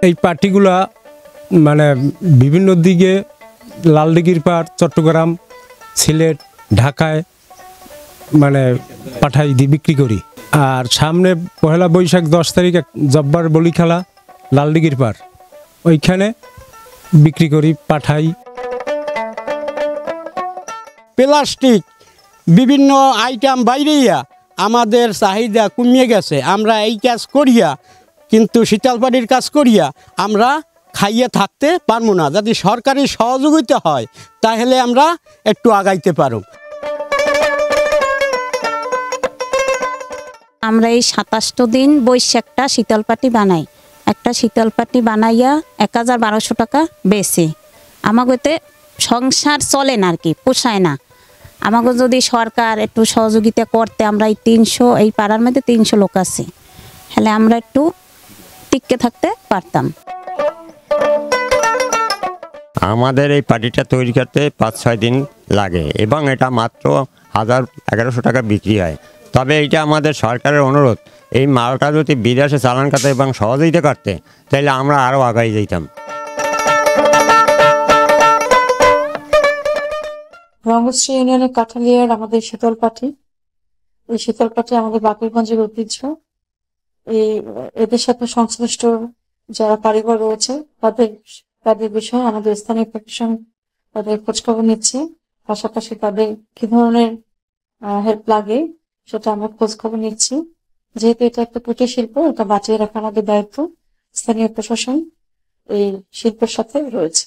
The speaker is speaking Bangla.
এই পাটিগুলা মানে বিভিন্ন দিকে লালদিঘির পাড়, চট্টগ্রাম, সিলেট, ঢাকায় মানে পাঠাই দিয়ে বিক্রি করি। আর সামনে পহেলা বৈশাখ 10 তারিখ জব্বার বলি খেলা লালদিঘির পাড়, ওইখানে বিক্রি করি, পাঠাই। প্লাস্টিক বিভিন্ন আইটেম বাইরেইয়া আমাদের চাহিদা কমিয়ে গেছে। আমরা এই কাজ করিয়া কিন্তু শীতলপাটির কাজ করিয়া আমরা খাইয়ে থাকতে পারবো না। যদি সরকারি সহযোগিতা হয় তাহলে আমরা একটু আগাইতে পারব। আমরা এই 27 দিন বৈশাখটা শীতলপাটি বানাই। একটা শীতলপাটি বানাইয়া 1000-1200 টাকা বেশি। আমাগোতে সংসার চলে না আর কি, পোষায় না। আমাকে যদি সরকার একটু সহযোগিতা করতে, আমরা এই 300 এই পাড়ার মধ্যে 300 লোক আছে, তাহলে আমরা একটু টিকে থাকতে পারতাম। আমাদের এই পাটিটা তৈরি করতে 5-6 দিন লাগে এবং এটা মাত্র 1000-1100 টাকা বিক্রি হয়। তবে এইটা আমাদের সরকারের অনুরোধ, এই মালটা যদি বিদেশে চালান করতে এবং সহযোগিতা করতে, তাহলে আমরা আরও আগাই যেতাম। রঙ্গশ্রী ইউনিয়নের কাঠালিয়ার আমাদের শীতলপাটি, এই শীতলপাটি আমাদের বাকেরগঞ্জের ঐতিহ্য। এদের সাথে সংশ্লিষ্ট যারা কারিগর রয়েছে তাদের বিষয়ে আমাদের স্থানীয় প্রশাসন তাদের খোঁজখবর নিচ্ছে। পাশাপাশি তাদের কি ধরনের হেল্প লাগে সেটা আমরা খোঁজখবর নিচ্ছি। যেহেতু এটা একটা কুটির শিল্প, এটা বাঁচিয়ে রাখা আমাদের দায়িত্ব। স্থানীয় প্রশাসন এই শিল্পের সাথে রয়েছে।